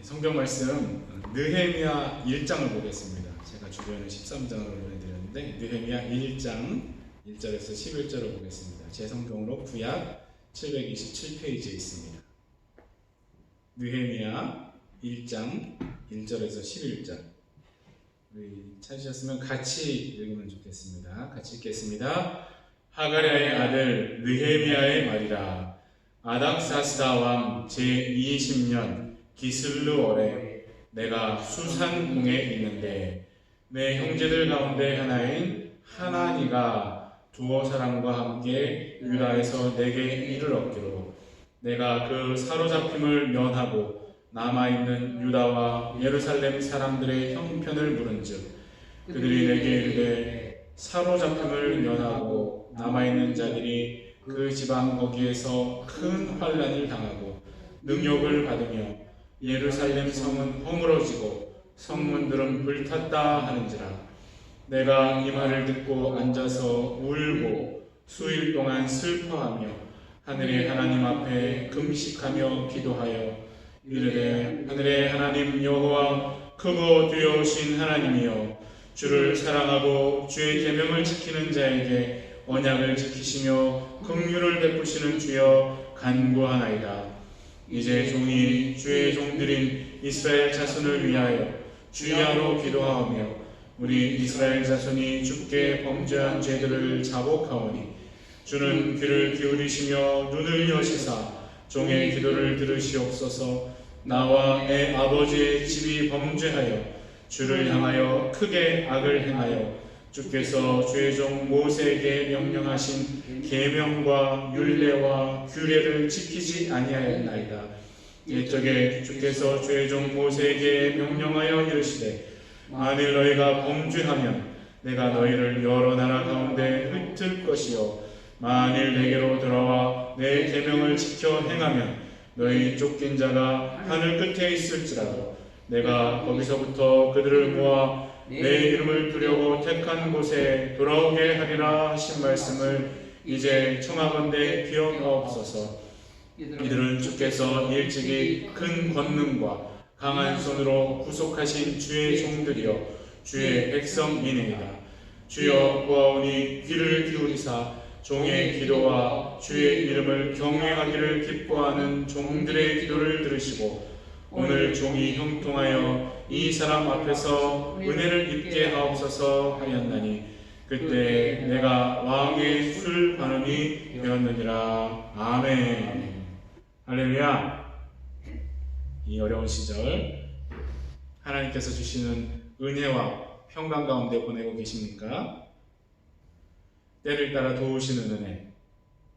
성경 말씀 느헤미야 1장을 보겠습니다. 제가 주변에 13장을 보내드렸는데 느헤미야 1장 1절에서 11절을 보겠습니다. 제 성경으로 구약 727페이지에 있습니다. 느헤미야 1장 1절에서 11절 우리 찾으셨으면 같이 읽으면 좋겠습니다. 같이 읽겠습니다. 하가랴의 아들 느헤미야의 말이라. 아닥사스다 왕 제20년 기슬루월에 내가 수산궁에 있는데 내 형제들 가운데 하나인 하나니가 두어 사람과 함께 유다에서 내게 이를 얻기로 내가 그 사로잡힘을 면하고 남아있는 유다와 예루살렘 사람들의 형편을 물은즉 그들이 내게 이르되 사로잡힘을 면하고 남아있는 자들이 그 지방 거기에서 큰 환난을 당하고 능욕을 받으며 예루살렘 성은 허물어지고 성문들은 불탔다 하는지라. 내가 이 말을 듣고 앉아서 울고 수일 동안 슬퍼하며 하늘의 하나님 앞에 금식하며 기도하여 이르되 하늘의 하나님 여호와 크고 두려우신 하나님이여 주를 사랑하고 주의 계명을 지키는 자에게 언약을 지키시며 긍휼을 베푸시는 주여 간구하나이다. 이제 종이 주의 종들인 이스라엘 자손을 위하여 주야로 기도하오며 우리 이스라엘 자손이 주께 범죄한 죄들을 자복하오니 주는 귀를 기울이시며 눈을 여시사 종의 기도를 들으시옵소서. 나와 내 아버지의 집이 범죄하여 주를 향하여 크게 악을 행하여 주께서 주의 종 모세에게 명령하신 계명과 율례와 규례를 지키지 아니하였나이다. 옛적에 주께서 주의 종 모세에게 명령하여 이르시되 만일 너희가 범죄하면 내가 너희를 여러 나라 가운데 흩을 것이요 만일 내게로 돌아와 내 계명을 지켜 행하면 너희 쫓긴 자가 하늘 끝에 있을지라도 내가 거기서부터 그들을 모아 내 이름을 두려고 택한 곳에 돌아오게 하리라 하신 말씀을 이제 청하건대 기억하옵소서. 이들은 주께서 일찍이 큰 권능과 강한 손으로 구속하신 주의 종들이여 주의 백성이니이다. 주여 보아오니 귀를 기울이사 종의 기도와 주의 이름을 경외하기를 기뻐하는 종들의 기도를 들으시고 오늘 종이 형통하여 이 사람 앞에서 은혜를 입게 하옵소서 하였나니 그때 내가 왕의 술 관원이 되었느니라. 아멘. 할렐루야. 이 어려운 시절 하나님께서 주시는 은혜와 평강 가운데 보내고 계십니까? 때를 따라 도우시는 은혜,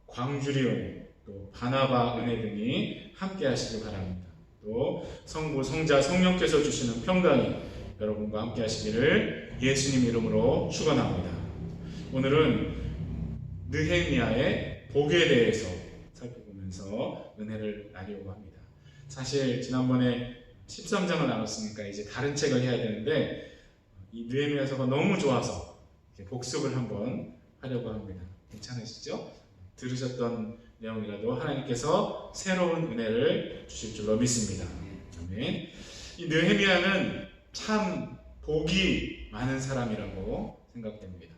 광주리 은혜, 또 바나바 은혜 등이 함께 하시길 바랍니다. 또 성부, 성자, 성령께서 주시는 평강이 여러분과 함께 하시기를 예수님 이름으로 축원합니다. 오늘은 느헤미야의 복에 대해서 살펴보면서 은혜를 나누려고 합니다. 사실 지난번에 13장을 나눴으니까 이제 다른 책을 해야 되는데 이 느헤미야서가 너무 좋아서 복습을 한번 하려고 합니다. 괜찮으시죠? 들으셨던 내용이라도 하나님께서 새로운 은혜를 주실 줄로 믿습니다. 아멘. 이 느헤미야는 참 복이 많은 사람이라고 생각됩니다.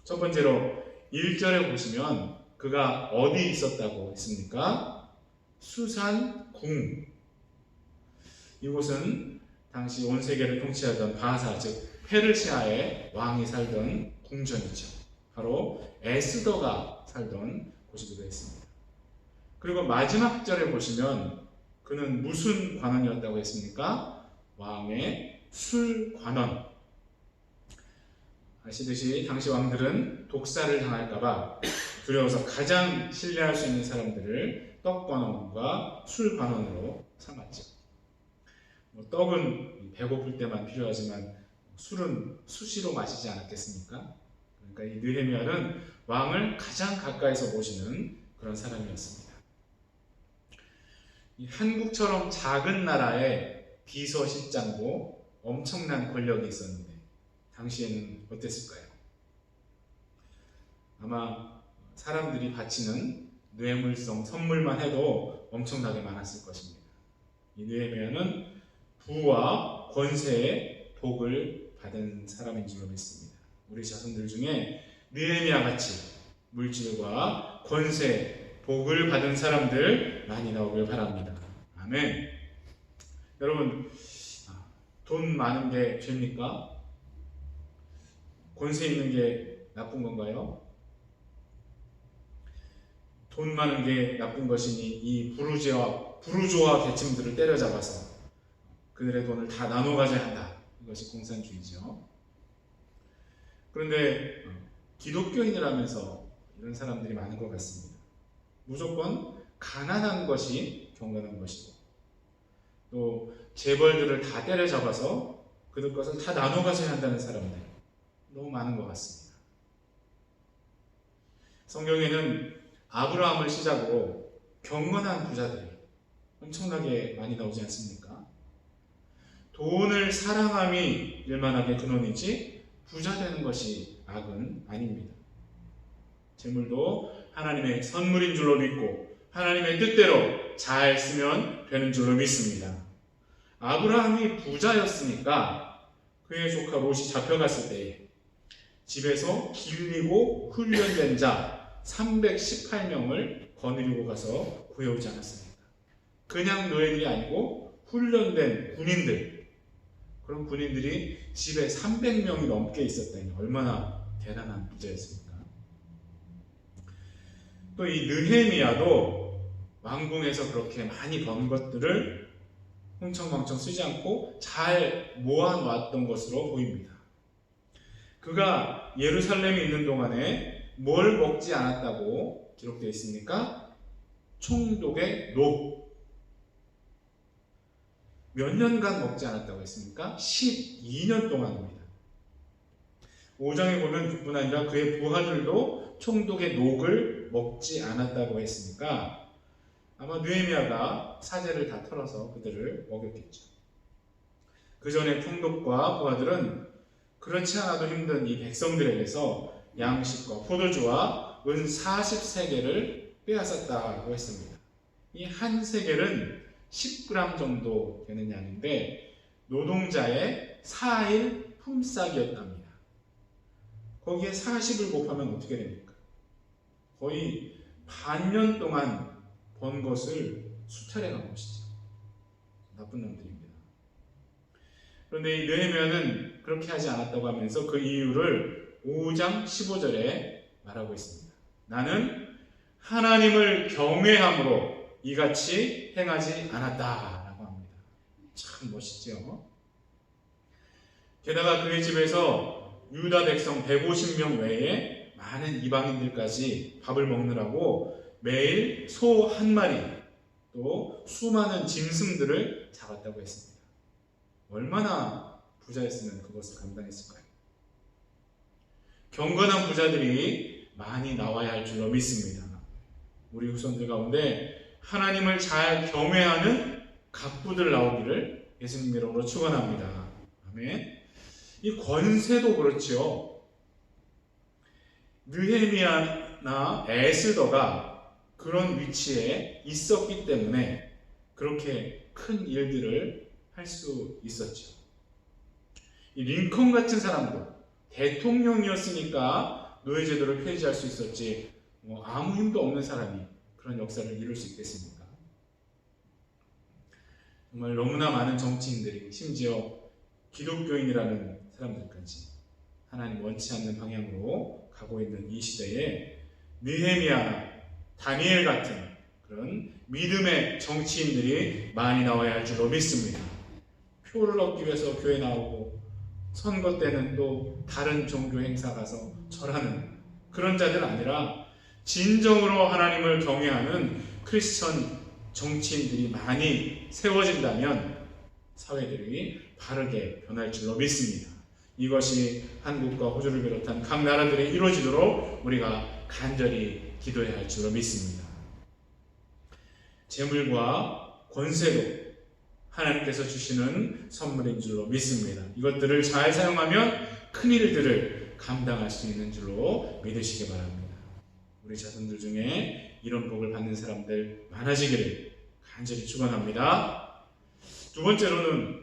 첫 번째로 1절에 보시면 그가 어디 있었다고 했습니까? 수산궁. 이곳은 당시 온 세계를 통치하던 바사, 즉 페르시아의 왕이 살던 궁전이죠. 바로 에스더가 살던 곳이기도 했습니다. 그리고 마지막 절에 보시면 그는 무슨 관원이었다고 했습니까? 왕의 술관원. 아시듯이 당시 왕들은 독사를 당할까봐 두려워서 가장 신뢰할 수 있는 사람들을 떡관원과 술관원으로 삼았죠. 떡은 배고플 때만 필요하지만 술은 수시로 마시지 않았겠습니까? 그러니까 이 느헤미야는 왕을 가장 가까이서 모시는 그런 사람이었습니다. 이 한국처럼 작은 나라의 비서실장도 엄청난 권력이 있었는데 당시에는 어땠을까요? 아마 사람들이 바치는 뇌물성 선물만 해도 엄청나게 많았을 것입니다. 이 느헤미야는 부와 권세의 복을 받은 사람인 줄로 믿습니다. 우리 자손들 중에 느헤미야 같이 물질과 권세, 복을 받은 사람들 많이 나오길 바랍니다. 아멘. 여러분, 돈 많은 게 죄입니까? 권세 있는 게 나쁜 건가요? 돈 많은 게 나쁜 것이니 이 부르주아 계층들을 때려잡아서 그들의 돈을 다 나눠 가져야 한다. 이것이 공산주의죠. 그런데 기독교인이라면서 이런 사람들이 많은 것 같습니다. 무조건 가난한 것이 경건한 것이고 또 재벌들을 다 때려잡아서 그들 것을 다 나눠 가져야 한다는 사람들 너무 많은 것 같습니다. 성경에는 아브라함을 시작으로 경건한 부자들이 엄청나게 많이 나오지 않습니까? 돈을 사랑함이 일만하게 근원이지 부자 되는 것이 악은 아닙니다. 재물도 하나님의 선물인 줄로 믿고 하나님의 뜻대로 잘 쓰면 되는 줄로 믿습니다. 아브라함이 부자였으니까 그의 조카 롯이 잡혀갔을 때에 집에서 길리고 훈련된 자 318명을 거느리고 가서 구해오지 않았습니까? 그냥 노예들이 아니고 훈련된 군인들, 그런 군인들이 집에 300명이 넘게 있었다니 얼마나 대단한 부자였습니까? 또 이 느헤미야도 왕궁에서 그렇게 많이 번 것들을 흥청망청 쓰지 않고 잘 모아놨던 것으로 보입니다. 그가 예루살렘에 있는 동안에 뭘 먹지 않았다고 기록되어 있습니까? 총독의 녹. 몇 년간 먹지 않았다고 했습니까? 12년 동안입니다. 5장에 보면 그뿐 아니라 그의 부하들도 총독의 녹을 먹지 않았다고 했으니까 아마 느헤미야가 사제를 다 털어서 그들을 먹였겠죠. 그 전에 총독과 부하들은 그렇지 않아도 힘든 이 백성들에게서 양식과 포도주와 은 40세겔을 빼앗았다고 했습니다. 이 한 세겔은 10g 정도 되는 양인데 노동자의 4일 품삯이었답니다. 거기에 40을 곱하면 어떻게 됩니까? 거의 반년 동안 번 것을 수탈해 간 것이죠. 나쁜 놈들입니다. 그런데 이 느헤미야는 그렇게 하지 않았다고 하면서 그 이유를 5장 15절에 말하고 있습니다. 나는 하나님을 경외함으로 이같이 행하지 않았다라고 합니다. 참 멋있죠. 게다가 그의 집에서 유다 백성 150명 외에 많은 이방인들까지 밥을 먹느라고 매일 소 한 마리 또 수많은 짐승들을 잡았다고 했습니다. 얼마나 부자였으면 그것을 감당했을까요? 경건한 부자들이 많이 나와야 할 줄로 믿습니다. 우리 후손들 가운데 하나님을 잘 경외하는 갑부들 나오기를 예수님 이름으로 축원합니다. 아멘. 이 권세도 그렇지요. 느헤미야나 에스더가 그런 위치에 있었기 때문에 그렇게 큰 일들을 할 수 있었죠. 이 링컨 같은 사람도 대통령이었으니까 노예제도를 폐지할 수 있었지 아무 힘도 없는 사람이 그런 역사를 이룰 수 있겠습니까? 정말 너무나 많은 정치인들이 심지어 기독교인이라는 사람들까지 하나님 원치 않는 방향으로 가고 있는 이 시대에 느헤미야나 다니엘 같은 그런 믿음의 정치인들이 많이 나와야 할 줄로 믿습니다. 표를 얻기 위해서 교회 나오고 선거 때는 또 다른 종교 행사 가서 절하는 그런 자들 아니라 진정으로 하나님을 경외하는 크리스천 정치인들이 많이 세워진다면 사회들이 바르게 변할 줄로 믿습니다. 이것이 한국과 호주를 비롯한 각 나라들에 이루어지도록 우리가 간절히 기도해야 할 줄로 믿습니다. 재물과 권세도 하나님께서 주시는 선물인 줄로 믿습니다. 이것들을 잘 사용하면 큰 일들을 감당할 수 있는 줄로 믿으시기 바랍니다. 우리 자손들 중에 이런 복을 받는 사람들 많아지기를 간절히 축원합니다. 두 번째로는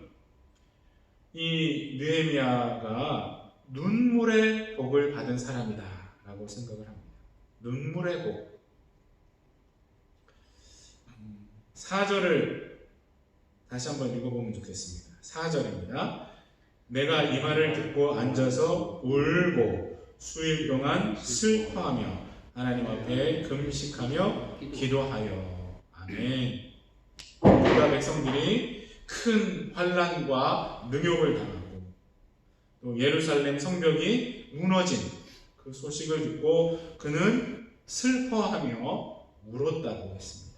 이 느헤미야가 눈물의 복을 받은 사람이다 라고 생각을 합니다. 눈물의 복. 4절을 다시 한번 읽어보면 좋겠습니다. 4절입니다. 내가 이 말을 듣고 앉아서 울고 수일 동안 슬퍼하며 하나님 앞에 금식하며 기도하여. 아멘. 유다 백성들이 큰 환난과 능욕을 당하고 또 예루살렘 성벽이 무너진 그 소식을 듣고 그는 슬퍼하며 울었다고 했습니다.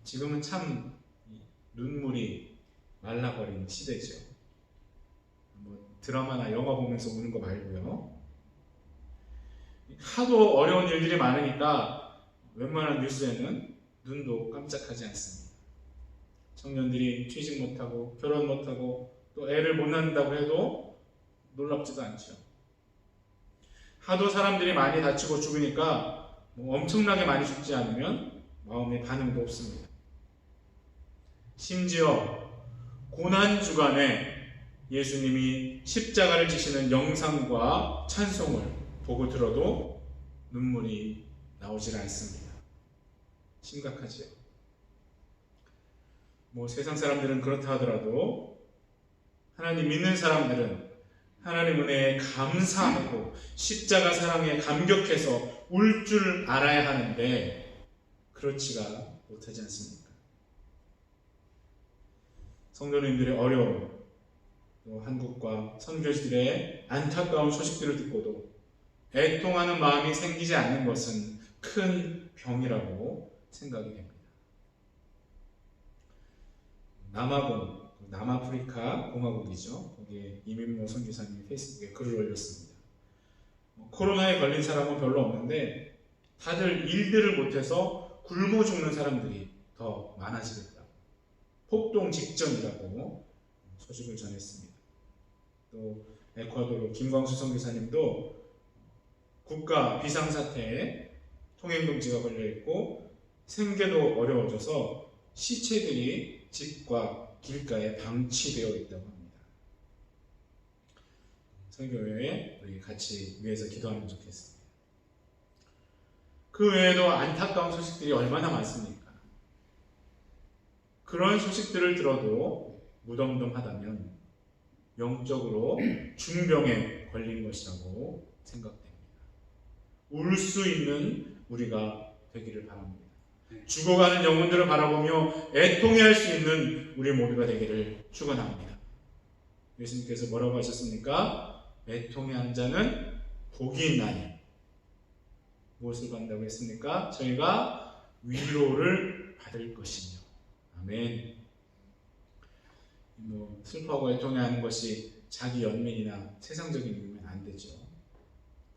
지금은 참 눈물이 말라버린 시대죠. 뭐 드라마나 영화 보면서 우는 거 말고요. 하도 어려운 일들이 많으니까 웬만한 뉴스에는 눈도 깜짝하지 않습니다. 청년들이 취직 못하고 결혼 못하고 또 애를 못 낳는다고 해도 놀랍지도 않죠. 하도 사람들이 많이 다치고 죽으니까 뭐 엄청나게 많이 죽지 않으면 마음의 반응도 없습니다. 심지어 고난주간에 예수님이 십자가를 지시는 영상과 찬송을 보고 들어도 눈물이 나오질 않습니다. 심각하지요. 뭐 세상 사람들은 그렇다 하더라도 하나님 믿는 사람들은 하나님 은혜에 감사하고 십자가 사랑에 감격해서 울 줄 알아야 하는데 그렇지가 못하지 않습니까? 성도님들의 어려움, 또 한국과 선교지들의 안타까운 소식들을 듣고도 애통하는 마음이 생기지 않는 것은 큰 병이라고 생각이 됩니다. 남아프리카 공화국이죠. 거기에 이민모 선교사님이 페이스북에 글을 올렸습니다. 코로나에 걸린 사람은 별로 없는데 다들 일들을 못해서 굶어 죽는 사람들이 더 많아지겠다. 폭동 직전이라고 소식을 전했습니다. 또 에콰도르 김광수 선교사님도 국가 비상사태에 통행금지가 걸려있고 생계도 어려워져서 시체들이 집과 길가에 방치되어 있다고 합니다. 선교회에 우리 같이 위해서 기도하면 좋겠습니다. 그 외에도 안타까운 소식들이 얼마나 많습니까? 그런 소식들을 들어도 무덤덤하다면 영적으로 중병에 걸린 것이라고 생각됩니다. 울 수 있는 우리가 되기를 바랍니다. 죽어가는 영혼들을 바라보며 애통해할 수 있는 우리 모두가 되기를 축원합니다. 예수님께서 뭐라고 하셨습니까? 애통해하는 자는 복이 있나니. 무엇을 받는다고 했습니까? 저희가 위로를 받을 것이며. 아멘. 뭐 슬퍼하고 애통해하는 것이 자기 연민이나 세상적인 이유면 안 되죠.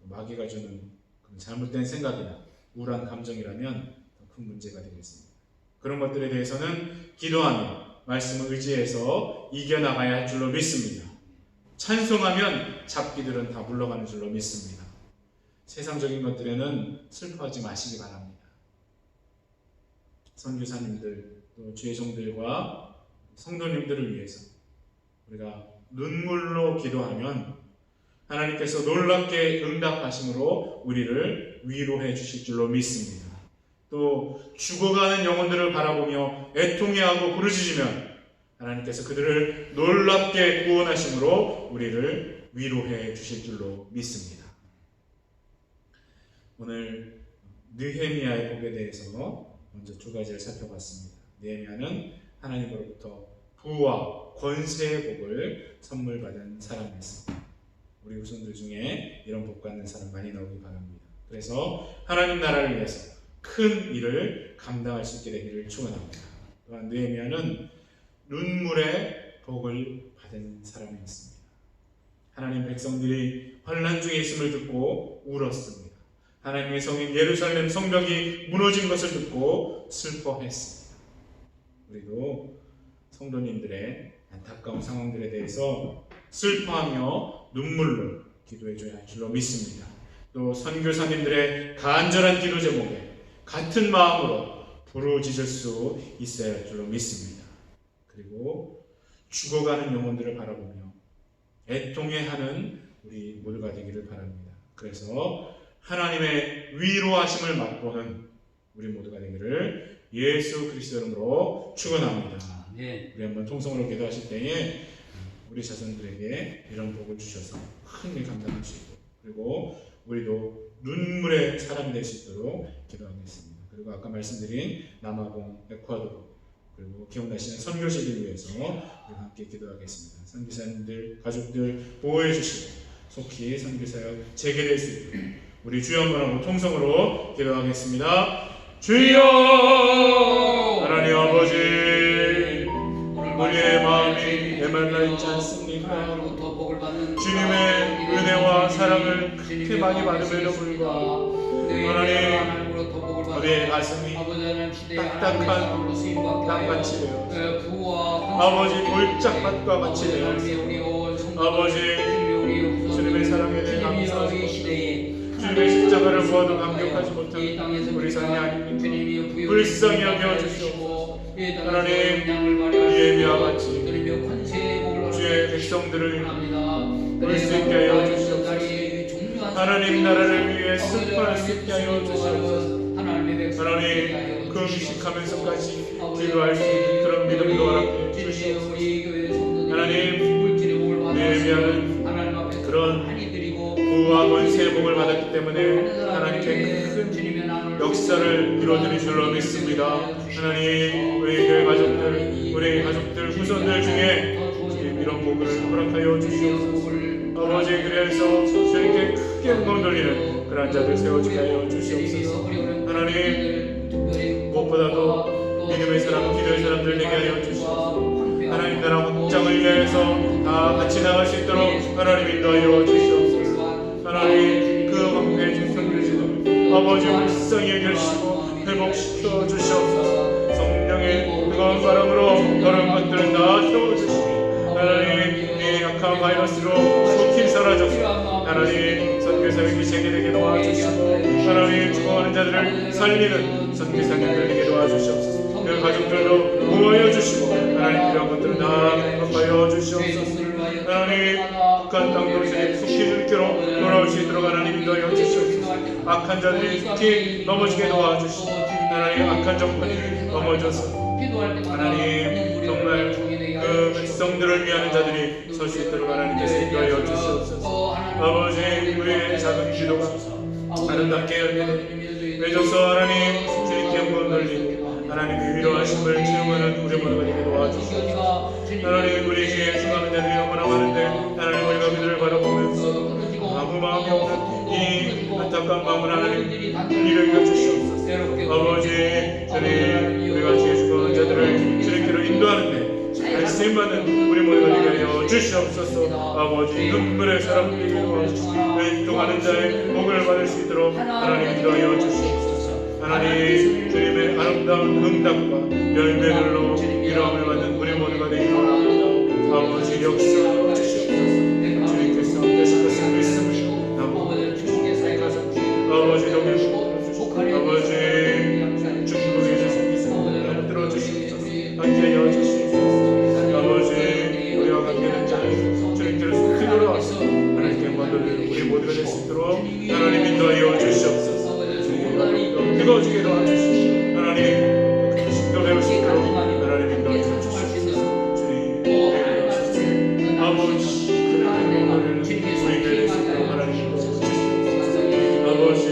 마귀가 주는 잘못된 생각이나 우울한 감정이라면 더 큰 문제가 되겠습니다. 그런 것들에 대해서는 기도하며 말씀을 의지해서 이겨나가야 할 줄로 믿습니다. 찬송하면 잡기들은 다 물러가는 줄로 믿습니다. 세상적인 것들에는 슬퍼하지 마시기 바랍니다. 선교사님들 또 주의 종들과 성도님들을 위해서 우리가 눈물로 기도하면 하나님께서 놀랍게 응답하심으로 우리를 위로해 주실 줄로 믿습니다. 또 죽어가는 영혼들을 바라보며 애통해하고 부르짖으면 하나님께서 그들을 놀랍게 구원하심으로 우리를 위로해 주실 줄로 믿습니다. 오늘 느헤미야의 복에 대해서 먼저 두 가지를 살펴봤습니다. 느헤미야는 하나님으로부터 부와 권세의 복을 선물 받은 사람이었습니다. 우리 후손들 중에 이런 복 받는 사람 많이 나오기 바랍니다. 그래서 하나님 나라를 위해서 큰 일을 감당할 수 있게 되기를 축원합니다. 또한 느헤미야는 눈물의 복을 받은 사람이었습니다. 하나님 백성들이 환난 중에 있음을 듣고 울었습니다. 하나님의 성인 예루살렘 성벽이 무너진 것을 듣고 슬퍼했습니다. 우리도 성도님들의 안타까운 상황들에 대해서 슬퍼하며 눈물로 기도해줘야 할 줄로 믿습니다. 또 선교사님들의 간절한 기도 제목에 같은 마음으로 부르짖을 수 있어야 할 줄로 믿습니다. 그리고 죽어가는 영혼들을 바라보며 애통해하는 우리 모두가 되기를 바랍니다. 그래서 하나님의 위로하심을 맛보는 우리 모두가 되기를 예수 그리스도 이름으로 축원합니다. 우리 한번 통성으로 기도하실 때에 우리 자손들에게 이런 복을 주셔서 큰 일 감당할 수 있고, 그리고 우리도 눈물의 사람이 될 수 있도록 기도하겠습니다. 그리고 아까 말씀드린 남아공, 에콰도르, 그리고 기억나시는 선교시를 위해서 우리가 함께 기도하겠습니다. 선교사님들, 가족들 보호해 주시고 속히 선교사역 재개될 수 있도록 우리 주여 한번 하고 통성으로 기도하겠습니다. 주여! 하나님 아버지, 우리의 마음이 메말라 있지 않습니까? 주님의 은혜와 사랑을 그렇게 많이 받음에도 불구하고 하나님, 우리의 가슴이 딱딱한 땅같이 되어 아버지 돌짝밭과 같이 되어 아버지, 주님의 사랑에 대해 감사하고 주님의 십자가를 보아도 감격하지 못한 우리 삶이 아닙니까? 불쌍히 여겨 주시옵소서. 하나님, 예비와 같이 주의 백성들을 볼 수 있게 하여 주시옵소서. 하나님 나라를 위해 승리할 수 있게 하여 주시옵소서. 하나님, 금식하면서까지 기도할 수 있는 그런 믿음도 허락해 주시옵소서. 하나님, 예비하는 그런 부와 권세의 복을 받았기 때문에 하나님께 큰 역사를 이루어드릴 줄로 믿습니다. 하나님, 우리 교회 가족들, 우리 가족들, 후손들 중에 이런 복을 허락하여 주시옵소서. 아버지, 그래서 주님께 크게 영광 돌리는 그런 자들 세워주게 하여 주시옵소서. 하나님, 무엇보다도 믿음의 사람, 기도의 사람들 되게 하여 주시옵소서. 하나님 나라 확장을 위해서 다 같이 나갈 수 있도록 하나님 인도하여 주시옵소서. 하나님, 그 황폐해 진 선교지들 아버지 불쌍히 해결시고 회복시켜 주시옵소서. 성령의 뜨거운 바람으로 더러운 것들을 다 태워주시고 하나님, 이 약한 바이러스로 속히 사라져서 하나님 선교사역이 재개되게 도와주시고 하나님, 죽어가는 자들을 살리는 선교사님들 되게 도와주시옵소서. 그 가족들도 구하여 주시고 하나님, 필요한 것들을 다 갚아여 주시옵소서. 하나님, 북한 땅도 속히 줄기로 돌아올 수 있도록 하나님 인도하여 주시옵소서. 악한 자들이 속히 넘어지게 도와주시고 하나님, 악한 정권이 넘어져서 하나님 정말 그 백성들을 위하는 자들이 설 수 있도록 하나님께서 인도하여 주시옵소서. 아버지, 우리의 작은 기도가 아름답게 맺어서 하나님 주님께 영광 돌리고 하나님의 위로하심을 체험하는 우리 모두가 되게 도와주시옵소서. 하나님, 우리 주위에 수많은 자들이 너무나 많은데 하나님, 우리가 그들을 바라보면서 아무 마음이 없는 이 안타까운 마음을 하나님 이루어 주시옵소서. 아버지, 주님, 우리가 주의 죽어가는 자들을 주님께로 인도하는데 잘 쓰임받는 우리 모두가 되게 하여 주시옵소서. 아버지, 눈물의 사람들에게 도와주시고 애통하는 자의 복을 받을 수 있도록 하나님 인도하여 주시옵소서. 하나님, 주님의 아름다운 응답과 열매들로 위로함을 받는 우리 모두가 되기를 원합니다. 아버지, 역사하여 주시옵소서. 주님께서 함께하실 것을 믿습니다. 아버지, 동행하여 주시옵소서. 아버지, 중국에 주시옵소서. 들어주시옵소서. 함께하여 주시옵소서. 아버지, 우리와 관계된 자를 주님께로 속히 돌아와서 하나님께 만드는 우리 모두가 될 수 있도록 하나님 인도하여 주시옵소서. 뜨거워지게 도와주시고 하나님, 식도 배울 수 있도록 하나님 인도하여 주시옵소서. 주님, 아버지, 그를 우리에게 될 수 있도록 하나님 인도하여 주시옵소서. 아버지,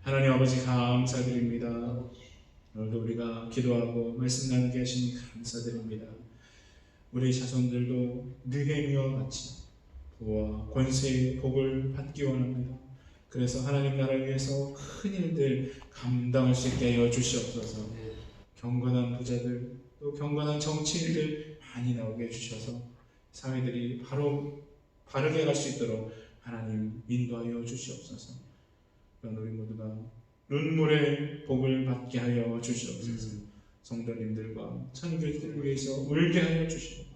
하나님 아버지, 감사드립니다. 오늘도 우리가 기도하고 말씀 나누게 하시니 감사드립니다. 우리 자손들도 느헤미야와 같이 부와 권세의 복을 받기 원합니다. 그래서 하나님 나라를 위해서 큰 일들 감당할 수 있게 하여 주시옵소서. 경건한 부자들, 또 경건한 정치인들 많이 나오게 해주셔서 사회들이 바로 바르게 갈 수 있도록 하나님 인도하여 주시옵소서. 우리 모두가 눈물의 복을 받게 하여 주시옵소서. 성도님들과 천교들을 위해서 울게 하여 주시옵소서.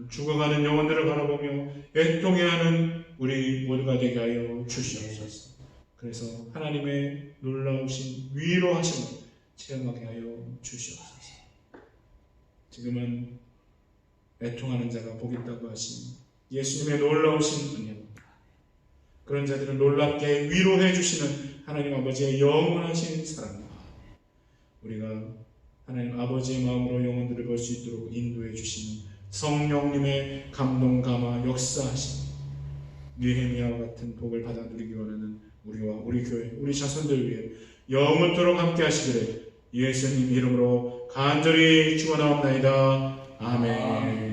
죽어가는 영혼들을 바라보며 애통해하는 우리 모두가 되게 하여 주시옵소서. 그래서 하나님의 놀라우신 위로하심을 체험하게 하여 주시옵소서. 지금은 애통하는 자가 복 있다고 하신 예수님의 놀라우신 은혜로 그런 자들을 놀랍게 위로해 주시는 하나님 아버지의 영원하신 사랑과 우리가 하나님 아버지의 마음으로 영혼들을 볼 수 있도록 인도해 주시는 성령님의 감동 감화 역사하심 느헤미야와 같은 복을 받아 누리기 원하는 우리와 우리 교회 우리 자손들 위해 영원토록 함께 하시기를 예수님 이름으로 간절히 축원하옵나이다. 아멘.